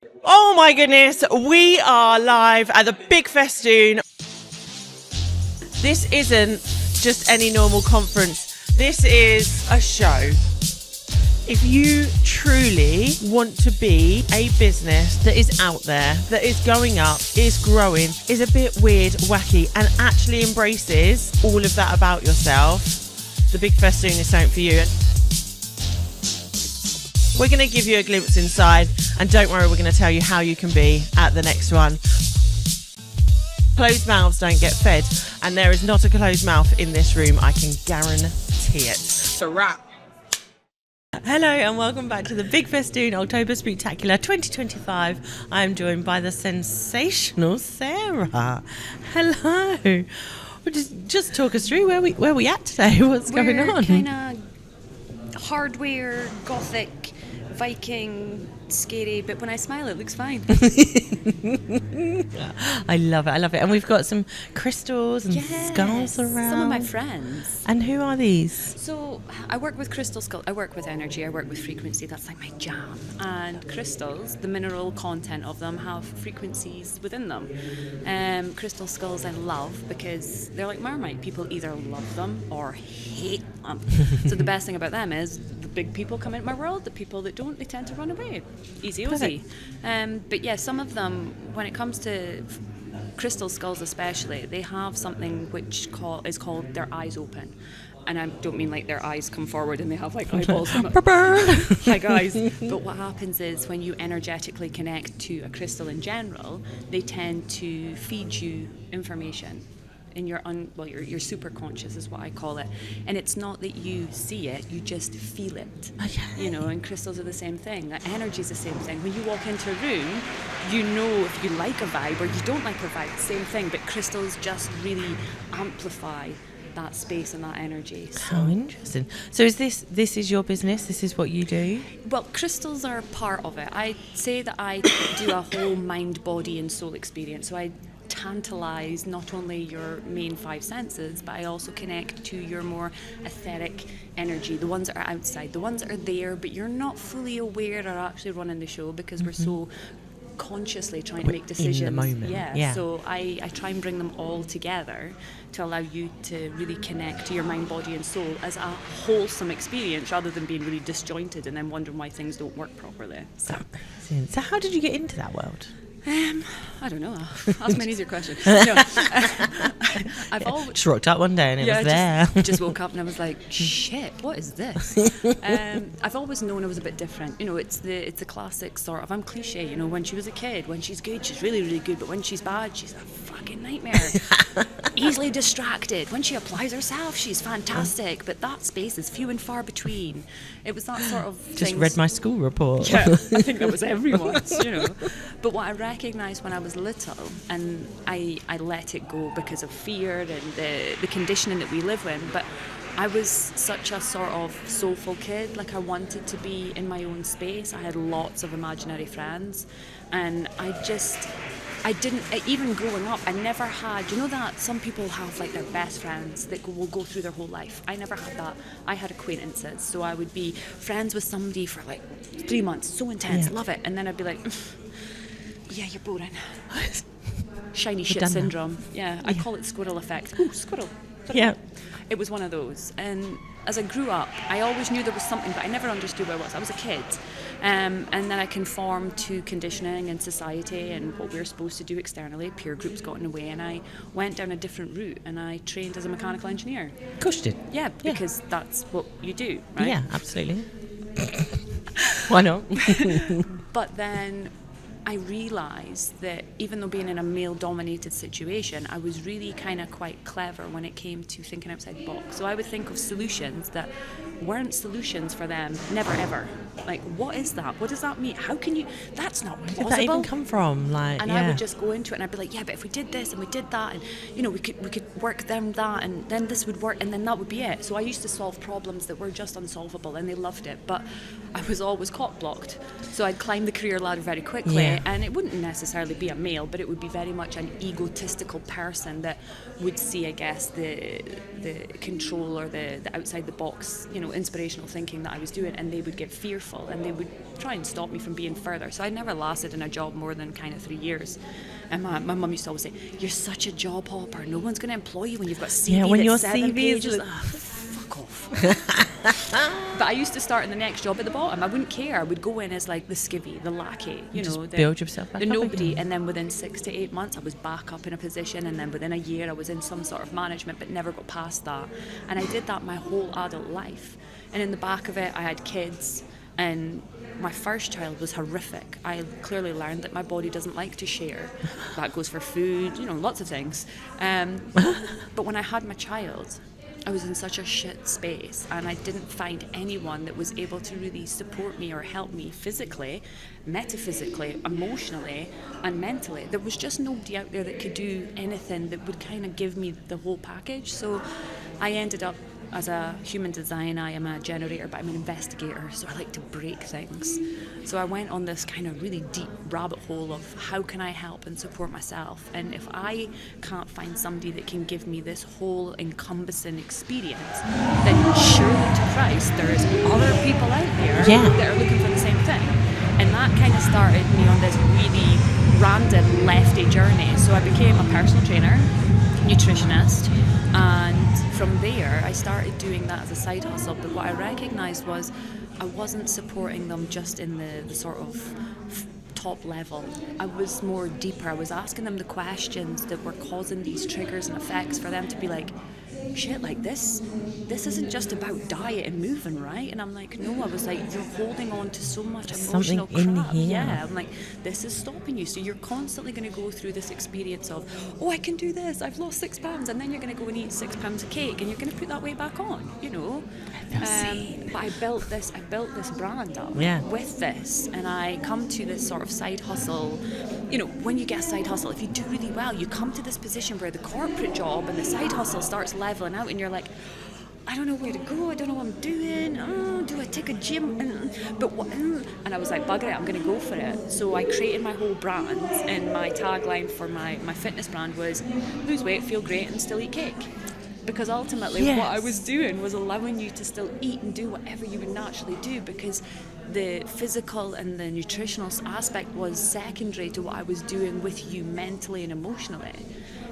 Oh my goodness, we are live at the Big Festoon. This isn't just any normal conference, this is a show. If you truly want to be a business that is out there, that is going up, is growing, is a bit weird, wacky, and actually embraces all of that about yourself, the Big Festoon is something for you. We're going to give you a glimpse inside, and don't worry, we're going to tell you how you can be at the next one. Closed mouths don't get fed, and there is not a closed mouth in this room, I can guarantee it. It's a wrap. Hello and welcome back to the Big Festoon October Spectacular 2025. I am joined by the sensational Sarah. Hello. Just talk us through where we at today. What's going on? We're kind of hardware, gothic, Viking, scary, but when I smile it looks fine. I love it. And we've got some crystals and skulls around. Some of my friends. And who are these? So I work with crystal skulls. I work with energy. I work with frequency. That's like my jam. And crystals, the mineral content of them have frequencies within them. Crystal skulls I love because they're like Marmite. People either love them or hate them. So the best thing about them is the big people come into my world. The people that don't, they tend to run away. Easy. But yeah, some of them, when it comes to crystal skulls especially, they have something which is called their eyes open. And I don't mean like their eyes come forward and they have like eyeballs. Hi guys. But what happens is when you energetically connect to a crystal in general, they tend to feed you information. In your your super conscious is what I call it, and it's not that you see it, you just feel it. Okay. And crystals are the same thing. Energy is the same thing. When you walk into a room, you know if you like a vibe or you don't like a vibe. Same thing, but crystals just really amplify that space and that energy. How interesting. So is this is your business? This is what you do? Well, crystals are part of it. I say that I do a whole mind, body, and soul experience. So I tantalize not only your main five senses, but I also connect to your more etheric energy, the ones that are outside, the ones that are there but you're not fully aware are actually running the show because we're so consciously trying to make decisions in the moment. Yeah. So I try and bring them all together to allow you to really connect to your mind, body and soul as a wholesome experience rather than being really disjointed and then wondering why things don't work properly. So how did you get into that world? I don't know. Ask me an easier question. No, I've always just rocked up one day and it was there. Just woke up and I was like, shit, what is this? I've always known I was a bit different. It's the classic sort of, I'm cliche, when she was a kid, when she's good, she's really, really good, but when she's bad, she's a fucking nightmare. Easily distracted. When she applies herself, she's fantastic, but that space is few and far between. It was that sort of just read my school report. Yeah, I think that was everyone's, But what I recognised when I was little, and I let it go because of fear and the conditioning that we live in, but I was such a sort of soulful kid. Like I wanted to be in my own space. I had lots of imaginary friends, and I didn't, even growing up, I never had, that some people have like their best friends that will go through their whole life. I never had that. I had acquaintances. So I would be friends with somebody for like 3 months, so intense, love it. And then I'd be like, yeah, you're boring. Shiny shit syndrome. Yeah, I call it squirrel effect. Ooh, squirrel. Yeah. It was one of those. And as I grew up, I always knew there was something, but I never understood what it was. I was a kid. And then I conformed to conditioning and society and what we were supposed to do externally. Peer groups got in the way, and I went down a different route, and I trained as a mechanical engineer. Of course you did. Yeah, because that's what you do, right? Yeah, absolutely. Why not? But then I realised that even though being in a male-dominated situation, I was really kind of quite clever when it came to thinking outside the box. So I would think of solutions that weren't solutions for them, never ever. Like, what is that? What does that mean? How can you? That's not plausible. Where did that even come from? I would just go into it and I'd be like, yeah, but if we did this and we did that, and we could work them that, and then this would work, and then that would be it. So I used to solve problems that were just unsolvable, and they loved it. But I was always cock blocked. So I'd climb the career ladder very quickly, and it wouldn't necessarily be a male, but it would be very much an egotistical person that would see, I guess, the control or the outside the box, inspirational thinking that I was doing, and they would get fearful and they would try and stop me from being further. So I never lasted in a job more than kind of 3 years. And my mum used to always say, "You're such a job hopper. No one's going to employ you when you've got a CV when your that's 7 CV pages." is Fuck off. But I used to start in the next job at the bottom. I wouldn't care. I would go in as like the skivvy, the lackey, build yourself back the up nobody. again. And then within 6 to 8 months, I was back up in a position. And then within a year, I was in some sort of management, but never got past that. And I did that my whole adult life. And in the back of it, I had kids. And my first child was horrific. I clearly learned that my body doesn't like to share. That goes for food, lots of things. But when I had my child, I was in such a shit space, and I didn't find anyone that was able to really support me or help me physically, metaphysically, emotionally, and mentally. There was just nobody out there that could do anything that would kind of give me the whole package. So I ended up, as a human design, I am a generator, but I'm an investigator, so I like to break things. So I went on this kind of really deep rabbit hole of how can I help and support myself, and if I can't find somebody that can give me this whole encompassing experience, then surely to Christ there's other people out there that are looking for the same thing. And that kind of started me on this really random lefty journey. So I became a personal trainer, nutritionist, and from there I started doing that as a side hustle. But what I recognised was I wasn't supporting them just in the sort of top level. I was more deeper. I was asking them the questions that were causing these triggers and effects for them to be like, shit, like this isn't just about diet and moving, right? And I'm like, no. I was like, you're holding on to so much emotional crap. Yeah, I'm like, this is stopping you. So you're constantly going to go through this experience of, I can do this, I've lost 6 pounds, and then you're going to go and eat 6 pounds of cake, and you're going to put that weight back on, But I built this brand up with this, and I come to this sort of side hustle. When you get a side hustle, if you do really well, you come to this position where the corporate job and the side hustle starts leveling out, and you're like, I don't know where to go, I don't know what I'm doing, do I take a gym? And I was like, bugger it, I'm going to go for it. So I created my whole brand, and my tagline for my fitness brand was, lose weight, feel great, and still eat cake. Because ultimately what I was doing was allowing you to still eat and do whatever you would naturally do, because the physical and the nutritional aspect was secondary to what I was doing with you mentally and emotionally.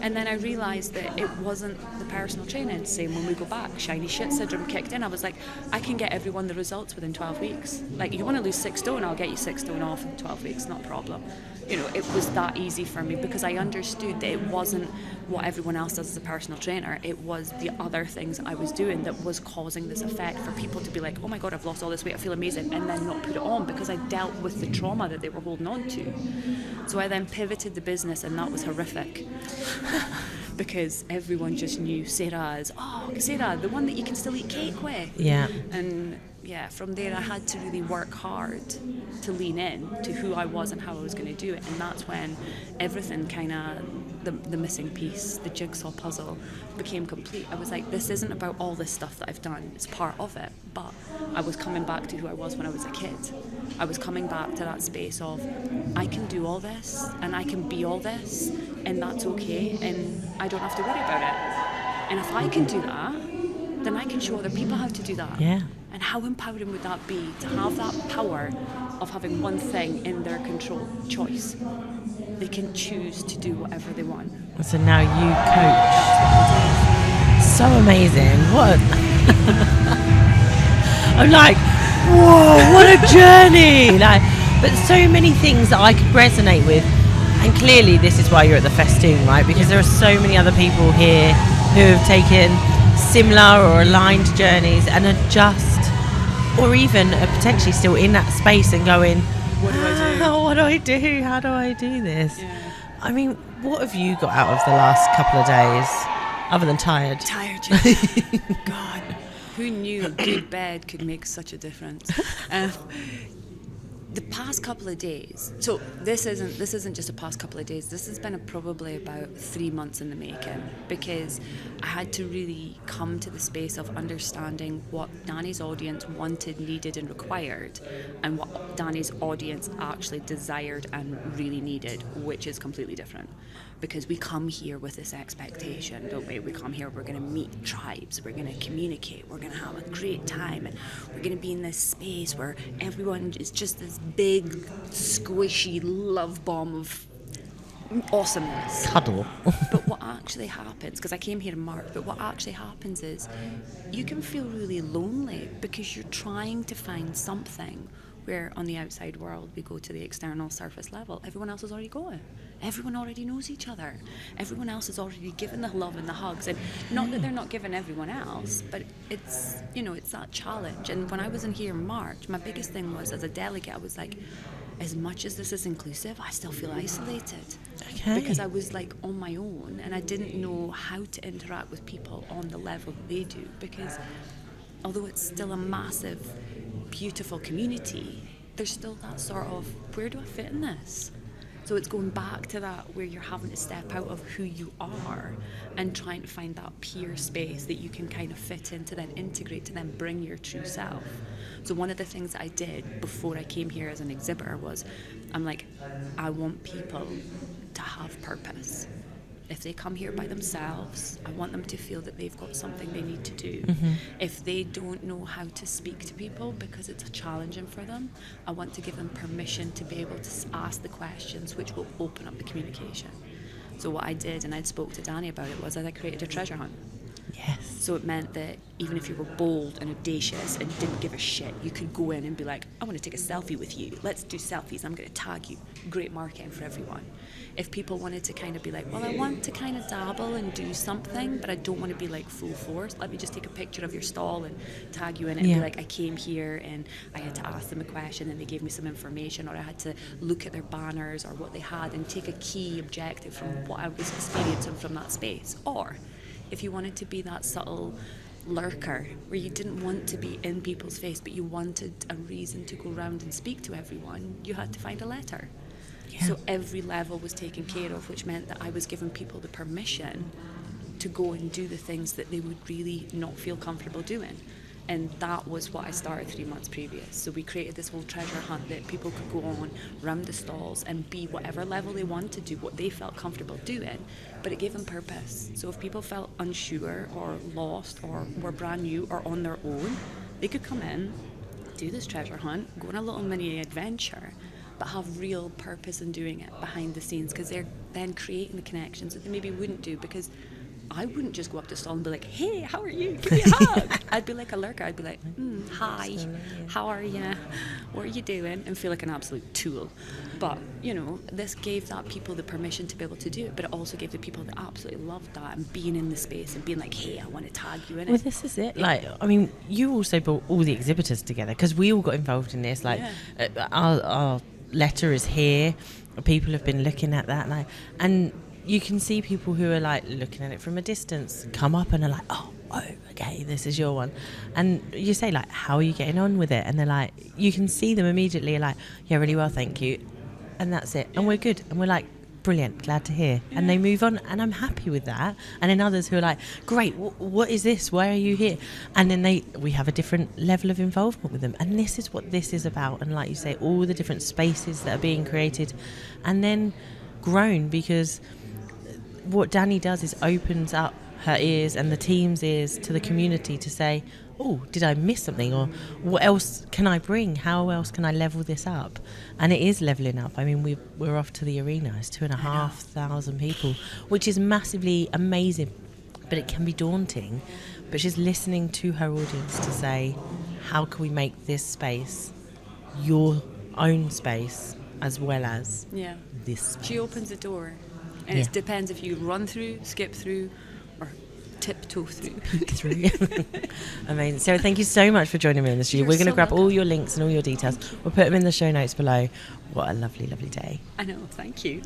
And then I realised that it wasn't the personal training. Same when we go back, shiny shit syndrome kicked in. I was like, I can get everyone the results within 12 weeks. Like, you want to lose 6 stone, I'll get you 6 stone off in 12 weeks, not a problem. It was that easy for me, because I understood that it wasn't what everyone else does as a personal trainer. It was the other things I was doing that was causing this effect for people to be like, oh my God, I've lost all this weight, I feel amazing, and then not put it on because I dealt with the trauma that they were holding on to. So I then pivoted the business, and that was horrific. Because everyone just knew Sarah as, Sarah, the one that you can still eat cake with. Yeah. And from there I had to really work hard to lean in to who I was and how I was going to do it. And that's when everything kind of, the missing piece, the jigsaw puzzle became complete. I was like, this isn't about all this stuff that I've done, it's part of it. But I was coming back to who I was when I was a kid. I was coming back to that space of, I can do all this and I can be all this, and that's okay, and I don't have to worry about it. And if I can do that, then I can show other people how to do that. Yeah. And how empowering would that be to have that power of having one thing in their control, choice. They can choose to do whatever they want. So now you coach. So amazing. What? I'm like, whoa, what a journey. But so many things that I could resonate with. And clearly this is why you're at the Festoon, right? Because there are so many other people here who have taken similar or aligned journeys and are just, or even are potentially still in that space and going, what do I do? What do I do? How do I do this? Yeah. I mean, what have you got out of the last couple of days, other than tired? Tired, yeah. God, who knew a good bed could make such a difference? the past couple of days, so this isn't just a past couple of days, this has been probably about 3 months in the making, because I had to really come to the space of understanding what Danny's audience wanted, needed and required, and what Danny's audience actually desired and really needed, which is completely different. Because we come here with this expectation, don't we? We come here, we're going to meet tribes, we're going to communicate, we're going to have a great time, and we're going to be in this space where everyone is just this big, squishy love bomb of awesomeness. Cuddle. But what actually happens, because I came here in March, but what actually happens is you can feel really lonely because you're trying to find something where on the outside world we go to the external surface level. Everyone else is already going. Everyone already knows each other. Everyone else is already given the love and the hugs. And not that they're not giving everyone else, but it's, it's that challenge. And when I was in here in March, my biggest thing was, as a delegate, I was like, as much as this is inclusive, I still feel isolated. Okay. Because I was like on my own and I didn't know how to interact with people on the level that they do. Because although it's still a massive, beautiful community, there's still that sort of, where do I fit in this? So it's going back to that where you're having to step out of who you are and trying to find that peer space that you can kind of fit in to then integrate, to then bring your true self. So one of the things that I did before I came here as an exhibitor was, I'm like, I want people to have purpose. If they come here by themselves, I want them to feel that they've got something they need to do. Mm-hmm. If they don't know how to speak to people because it's challenging for them, I want to give them permission to be able to ask the questions which will open up the communication. So what I did, and I'd spoke to Danny about it, was that I created a treasure hunt. Yes. So it meant that even if you were bold and audacious and didn't give a shit, you could go in and be like, I want to take a selfie with you. Let's do selfies. I'm going to tag you. Great marketing for everyone. If people wanted to kind of be like, well, I want to kind of dabble and do something, but I don't want to be like full force, let me just take a picture of your stall and tag you in it and be like, I came here and I had to ask them a question and they gave me some information, or I had to look at their banners or what they had and take a key objective from what I was experiencing from that space. Or if you wanted to be that subtle lurker where you didn't want to be in people's face but you wanted a reason to go around and speak to everyone, you had to find a letter. Yeah. So every level was taken care of, which meant that I was giving people the permission to go and do the things that they would really not feel comfortable doing. And that was what I started 3 months previous. So we created this whole treasure hunt that people could go on, round the stalls and be whatever level they wanted to do, what they felt comfortable doing, but it gave them purpose. So if people felt unsure or lost or were brand new or on their own, they could come in, do this treasure hunt, go on a little mini adventure, but have real purpose in doing it behind the scenes, because they're then creating the connections that they maybe wouldn't do. Because I wouldn't just go up to the stall and be like, hey, how are you? Give me a hug. I'd be like a lurker. I'd be like, hi, how are you? What are you doing? And feel like an absolute tool. But, this gave that people the permission to be able to do it, but it also gave the people that absolutely loved that and being in the space and being like, hey, I want to tag you in it. Well, this is it. You also brought all the exhibitors together because we all got involved in this. Our letter is here. People have been looking at that, and you can see people who are looking at it from a distance come up and are like, oh, okay, this is your one. And you say how are you getting on with it? And they're like, you can see them immediately yeah, really well, thank you. And that's it. And we're good. And we're like, brilliant, glad to hear. Yeah. And they move on, and I'm happy with that. And then others who are like, great, what is this? Why are you here? And then we have a different level of involvement with them. And this is what this is about. And like you say, all the different spaces that are being created and then grown, because what Danny does is opens up her ears and the team's ears to the community to say, oh, did I miss something? Or what else can I bring? How else can I level this up? And it is leveling up. I mean, we're off to the arena. It's 2,500 people, which is massively amazing, but it can be daunting. But she's listening to her audience to say, how can we make this space your own space as well as this space? She opens the door. And it depends if you run through, skip through, or tiptoe through. Amazing. Sarah, thank you so much for joining me in the studio. We're going to grab all your links and all your details. We'll put them in the show notes below. What a lovely, lovely day. I know. Thank you.